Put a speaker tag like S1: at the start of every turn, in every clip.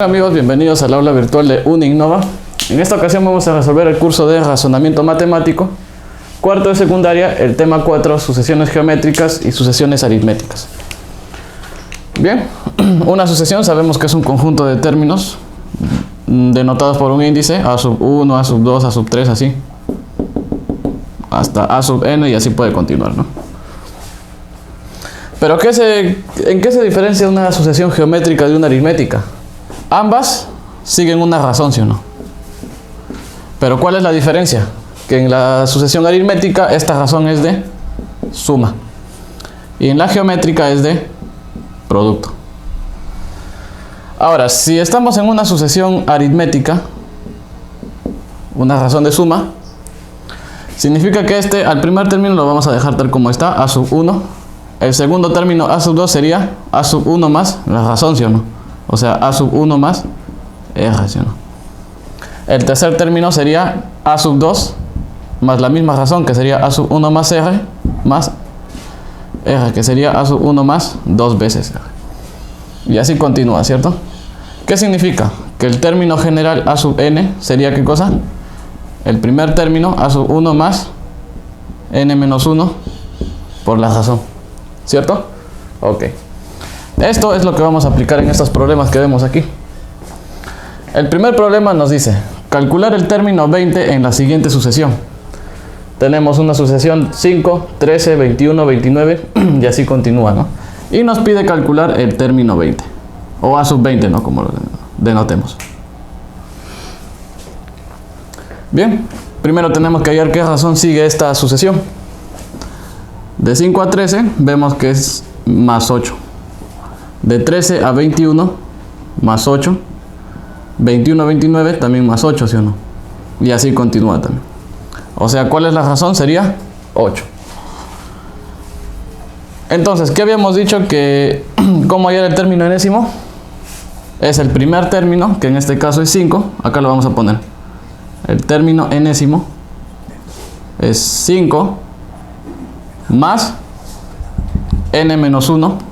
S1: Hola amigos, bienvenidos al aula virtual de Uninnova. En esta ocasión vamos a resolver el curso de razonamiento matemático, cuarto de secundaria, el tema 4, sucesiones geométricas y sucesiones aritméticas. Bien, una sucesión sabemos que es un conjunto de términos denotados por un índice, a sub 1, a sub 2, a sub 3, así, hasta a sub n y así puede continuar, ¿no? Pero ¿en qué se diferencia una sucesión geométrica de una aritmética? Ambas siguen una razón, ¿sí o no? Pero ¿cuál es la diferencia? Que en la sucesión aritmética esta razón es de suma y en la geométrica es de producto. Ahora, si estamos en una sucesión aritmética, una razón de suma, significa que al primer término lo vamos a dejar tal como está, a sub 1. El segundo término, a sub 2, sería a sub 1 más la razón, ¿sí o no? O sea, a sub 1 más R, ¿sí o no? El tercer término sería a sub 2 más la misma razón, que sería a sub 1 más R, más R, que sería a sub 1 más 2 veces R. Y así continúa, ¿cierto? ¿Qué significa? Que el término general a sub n sería ¿qué cosa? El primer término a sub 1 más n menos 1 por la razón, ¿cierto? Ok. Esto es lo que vamos a aplicar en estos problemas que vemos aquí. El primer problema nos dice calcular el término 20 en la siguiente sucesión. Tenemos una sucesión 5, 13, 21, 29 y así continúa, ¿no? Y nos pide calcular el término 20 o a sub 20, ¿no? Como lo denotemos. Bien, primero tenemos que hallar qué razón sigue esta sucesión. De 5 a 13 vemos que es más 8. De 13 a 21 más 8. 21 a 29 también más 8, ¿sí o no? Y así continúa también. O sea, ¿cuál es la razón? Sería 8. Entonces, ¿qué habíamos dicho? Que ¿cómo hallar el término enésimo? Es el primer término, que en este caso es 5. Acá lo vamos a poner. El término enésimo es 5 más n menos 1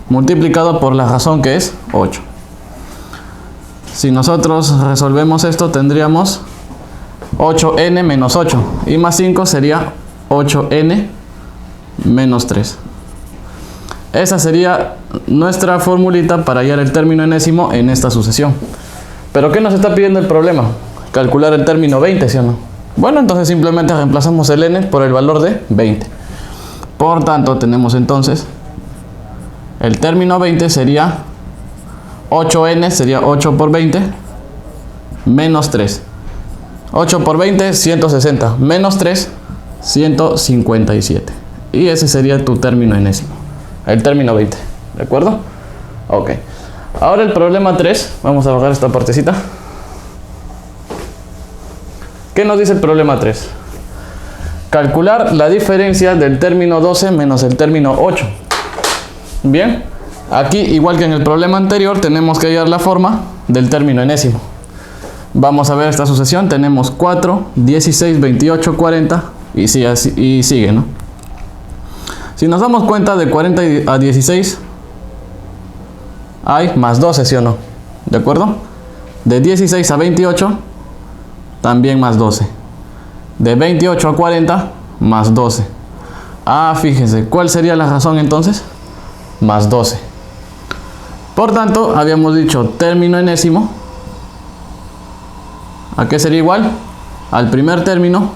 S1: multiplicado por la razón, que es 8. Si nosotros resolvemos esto, tendríamos 8n menos 8 y más 5 sería 8n menos 3. Esa sería nuestra formulita para hallar el término enésimo en esta sucesión. ¿Pero qué nos está pidiendo el problema? Calcular el término 20, ¿sí o no? Bueno, entonces simplemente reemplazamos el n por el valor de 20. Por tanto, tenemos entonces el término 20 sería 8n, sería 8 por 20 menos 3. 8 por 20, 160, menos 3, 157. Y ese sería tu término enésimo, el término 20, ¿de acuerdo? Ok. Ahora el problema 3, vamos a bajar esta partecita. ¿Qué nos dice el problema 3? Calcular la diferencia del término 12 menos el término 8. Bien, aquí igual que en el problema anterior tenemos que hallar la forma del término enésimo. Vamos a ver esta sucesión, tenemos 4, 16, 28, 40 y sigue, ¿no? Si nos damos cuenta, de 40 a 16 hay más 12, ¿sí o no? ¿De acuerdo? De 16 a 28 también más 12. De 28 a 40 más 12. Ah, fíjense, ¿cuál sería la razón entonces? Más 12. Por tanto, habíamos dicho término enésimo. ¿A qué sería igual? Al primer término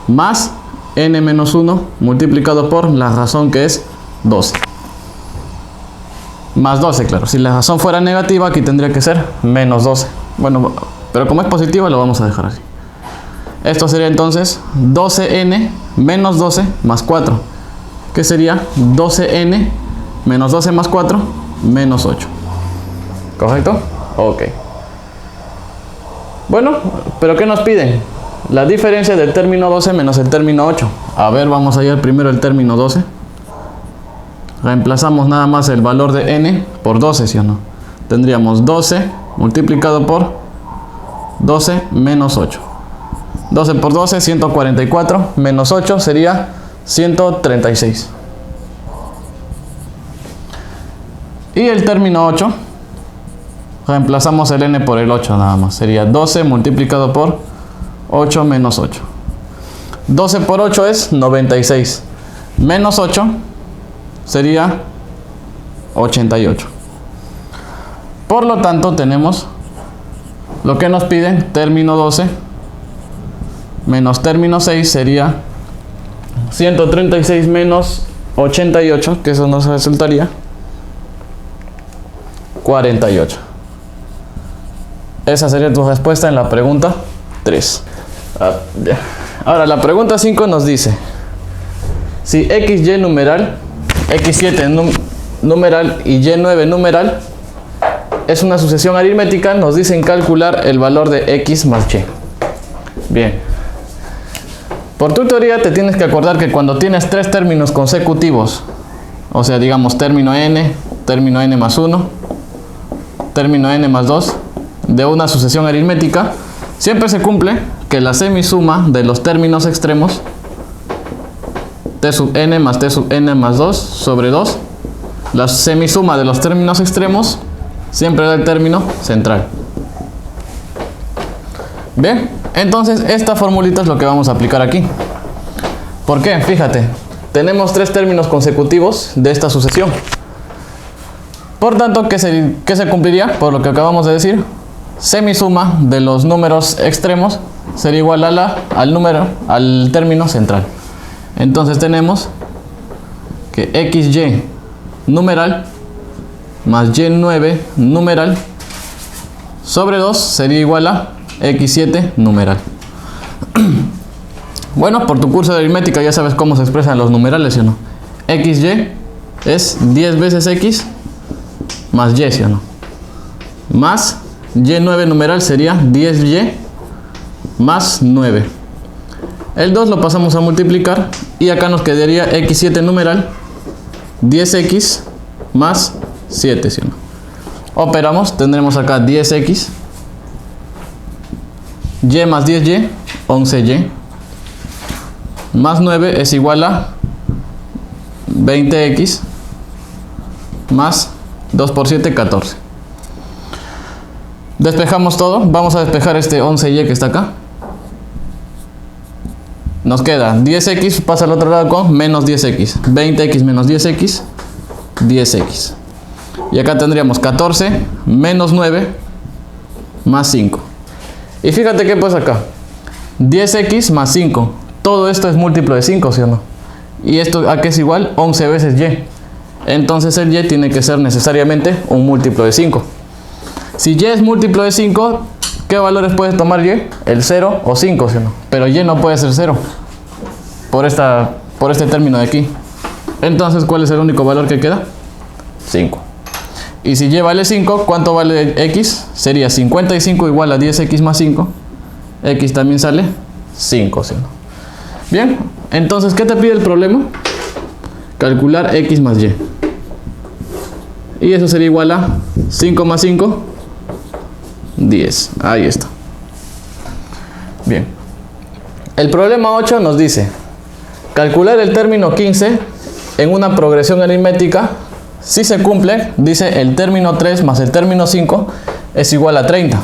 S1: más n menos 1 multiplicado por la razón, que es 12. Más 12, claro. Si la razón fuera negativa, aquí tendría que ser menos 12. Bueno, pero como es positiva, lo vamos a dejar así. Esto sería entonces 12n menos 12 más 4. ¿Qué sería? 12n menos 12 más 4 menos 8. ¿Correcto? Ok. Bueno, ¿pero qué nos piden? La diferencia del término 12 menos el término 8. A ver, vamos a hallar primero el término 12. Reemplazamos nada más el valor de n por 12, ¿sí o no? Tendríamos 12 multiplicado por 12 menos 8. 12 por 12, 144, menos 8 sería 136. Y el término 8 reemplazamos el n por el 8 nada más. Sería 12 multiplicado por 8 menos 8. 12 por 8 es 96. Menos 8 sería 88. Por lo tanto, tenemos lo que nos piden, término 12 menos término 6 sería 136 menos 88, que eso nos resultaría 48. Esa sería tu respuesta en la pregunta 3. Ahora, la pregunta 5 nos dice: si XY numeral, X7 numeral y Y9 numeral es una sucesión aritmética, nos dicen calcular el valor de X más Y. Bien. Por tu teoría te tienes que acordar que cuando tienes tres términos consecutivos, o sea, digamos término n más 1, término n más 2, de una sucesión aritmética, siempre se cumple que la semisuma de los términos extremos, t sub n más t sub n más 2 sobre 2, la semisuma de los términos extremos siempre da el término central. Bien, entonces esta formulita es lo que vamos a aplicar aquí. ¿Por qué? Fíjate, tenemos tres términos consecutivos de esta sucesión. Por tanto, ¿qué se cumpliría? Por lo que acabamos de decir, semisuma de los números extremos sería igual a al término central. Entonces tenemos que XY numeral más Y9 numeral sobre 2 sería igual a X7 numeral. Bueno, por tu curso de aritmética ya sabes cómo se expresan los numerales, ¿sí o no? XY es 10 veces X más Y, ¿sí o no? Más Y9 numeral sería 10Y más 9. El 2 lo pasamos a multiplicar y acá nos quedaría X7 numeral 10X más 7, ¿sí o no? Operamos, tendremos acá 10X, Y más 10Y, 11Y, más 9 es igual a 20X, más 2 por 7, 14. Despejamos todo, vamos a despejar este 11Y que está acá. Nos queda 10X, pasa al otro lado con menos 10X, 20X menos 10X, 10X. Y acá tendríamos 14 menos 9 más 5. Y fíjate que pues acá 10X más 5, todo esto es múltiplo de 5, ¿sí o no? Y esto a qué es igual 11 veces Y. Entonces el Y tiene que ser necesariamente un múltiplo de 5. Si Y es múltiplo de 5, ¿qué valores puede tomar Y? El 0 o 5, ¿sí o no? Pero Y no puede ser 0 por este término de aquí. Entonces, ¿cuál es el único valor que queda? 5. Y si Y vale 5, ¿cuánto vale X? Sería 55 igual a 10X más 5. X también sale 5, ¿sí o no? Bien, entonces, ¿qué te pide el problema? Calcular X más Y. Y eso sería igual a 5 más 5, 10. Ahí está. Bien. El problema 8 nos dice calcular el término 15 en una progresión aritmética. Si se cumple, dice el término 3 más el término 5 es igual a 30.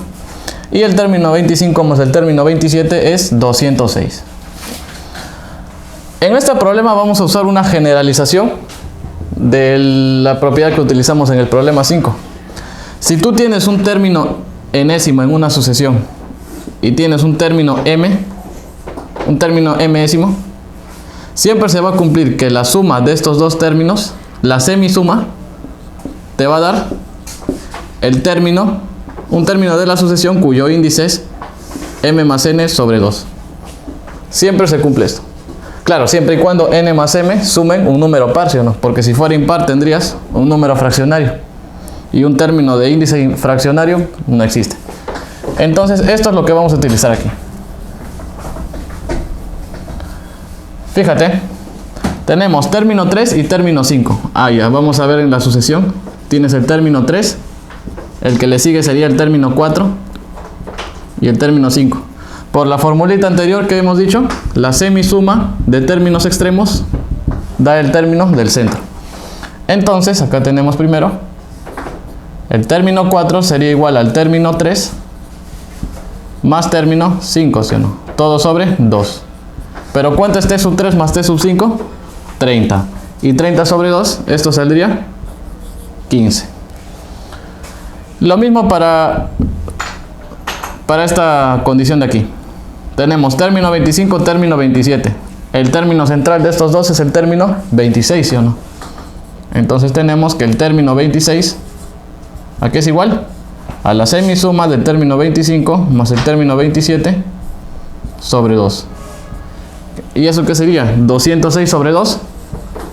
S1: Y el término 25 más el término 27 es 206. En este problema vamos a usar una generalización de la propiedad que utilizamos en el problema 5. Si tú tienes un término enésimo en una sucesión y tienes un término mésimo, siempre se va a cumplir que la suma de estos dos términos, la semisuma, te va a dar un término de la sucesión cuyo índice es m más n sobre 2. Siempre se cumple esto. Claro, siempre y cuando n más m sumen un número par, ¿sí o no? Porque si fuera impar tendrías un número fraccionario. Y un término de índice fraccionario no existe. Entonces, esto es lo que vamos a utilizar aquí. Fíjate, tenemos término 3 y término 5. Ya, vamos a ver en la sucesión. Tienes el término 3, el que le sigue sería el término 4 y el término 5. Por la formulita anterior que hemos dicho, la semisuma de términos extremos da el término del centro. Entonces, acá tenemos primero El término 4 sería igual al término 3 más término 5, ¿sí o no? Todo sobre 2. Pero ¿cuánto es t sub 3 más t sub 5? 30. Y 30 sobre 2, esto saldría 15. Lo mismo para esta condición de aquí. Tenemos término 25, término 27. El término central de estos dos es el término 26, ¿sí o no? Entonces tenemos que el término 26, ¿a qué es igual? A la semisuma del término 25 más el término 27 sobre 2. ¿Y eso qué sería? 206 sobre 2,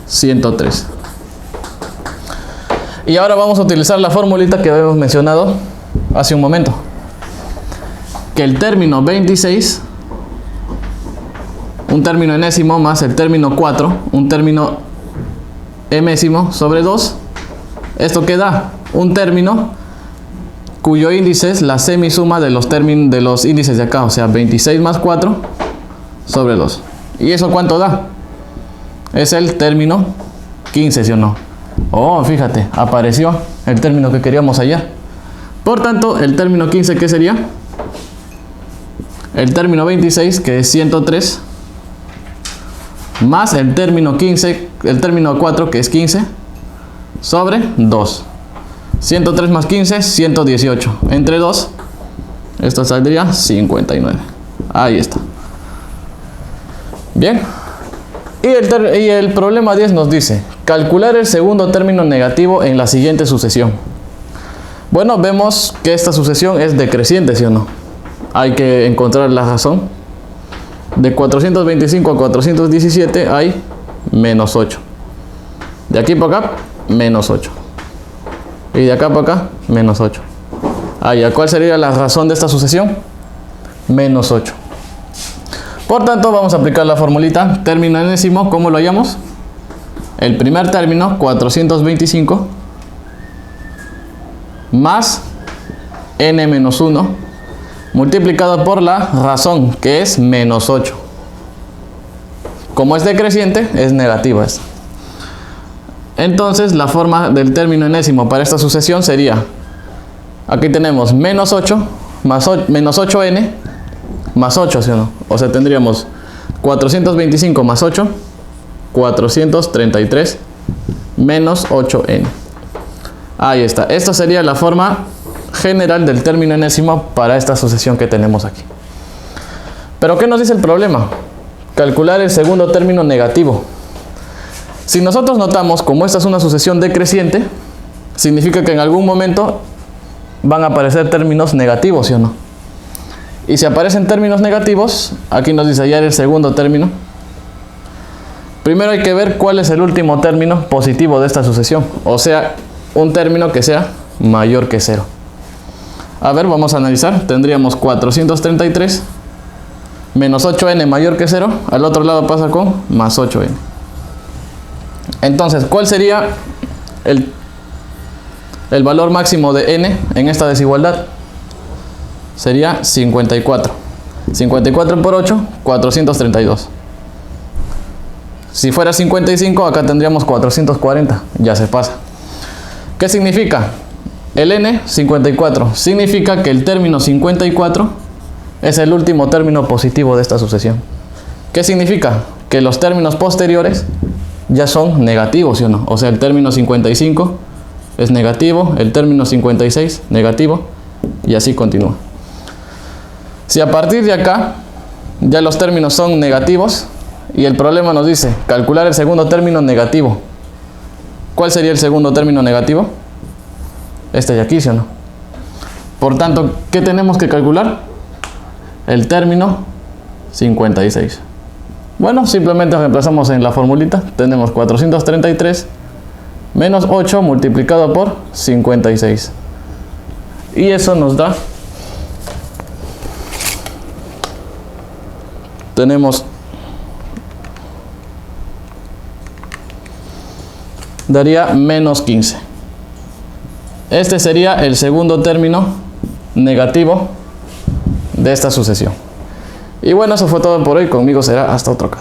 S1: 103. Y ahora vamos a utilizar la formulita que habíamos mencionado hace un momento. Que el término 26, un término enésimo más el término 4, un término emésimo sobre 2. ¿Esto qué da? Un término cuyo índice es la semisuma de los índices de acá, o sea, 26 más 4 sobre 2. ¿Y eso cuánto da? Es el término 15, ¿sí o no? Oh, fíjate, apareció el término que queríamos hallar. Por tanto, el término 15, ¿qué sería? El término 26, que es 103, más el término 15, el término 4, que es 15, sobre 2. 103 más 15, 118. Entre 2, esto saldría 59. Ahí está. Bien. Y el problema 10 nos dice, calcular el segundo término negativo en la siguiente sucesión. Bueno, vemos que esta sucesión es decreciente, ¿sí o no? Hay que encontrar la razón. De 425 a 417 hay menos 8. De aquí para acá, menos 8. Y de acá para acá, menos 8. ¿Cuál sería la razón de esta sucesión? Menos 8. Por tanto, vamos a aplicar la formulita término enésimo. ¿Cómo lo hallamos? El primer término, 425, más n menos 1, multiplicado por la razón, que es menos 8. Como es decreciente, es negativa esta. Entonces, la forma del término enésimo para esta sucesión sería, aquí tenemos menos 8, menos 8n, más 8, ¿sí o no? O sea, tendríamos 425 más 8, 433, menos 8n. Ahí está. Esta sería la forma general del término enésimo para esta sucesión que tenemos aquí. Pero ¿qué nos dice el problema? Calcular el segundo término negativo. Si nosotros notamos, como esta es una sucesión decreciente, significa que en algún momento van a aparecer términos negativos, ¿sí o no? Y si aparecen términos negativos, aquí nos dice hallar el segundo término. Primero hay que ver cuál es el último término positivo de esta sucesión, o sea, un término que sea mayor que 0. A ver, vamos a analizar. Tendríamos 433 menos 8n mayor que 0. Al otro lado pasa con más 8n. Entonces, ¿cuál sería el valor máximo de n en esta desigualdad? Sería 54. 54 por 8, 432. Si fuera 55, acá tendríamos 440. Ya se pasa. ¿Qué significa? El n, 54. Significa que el término 54 es el último término positivo de esta sucesión. ¿Qué significa? Que los términos posteriores ya son negativos, ¿sí o no? O sea, el término 55 es negativo, el término 56 negativo, y así continúa. Si a partir de acá ya los términos son negativos y el problema nos dice calcular el segundo término negativo, ¿cuál sería el segundo término negativo? Este de aquí, ¿sí o no? Por tanto, ¿qué tenemos que calcular? El término 56. Bueno, simplemente reemplazamos en la formulita. Tenemos 433 menos 8 multiplicado por 56. Y eso nos da... Tenemos... daría menos 15. Este sería el segundo término negativo de esta sucesión. Y bueno, eso fue todo por hoy. Conmigo será hasta otra ocasión.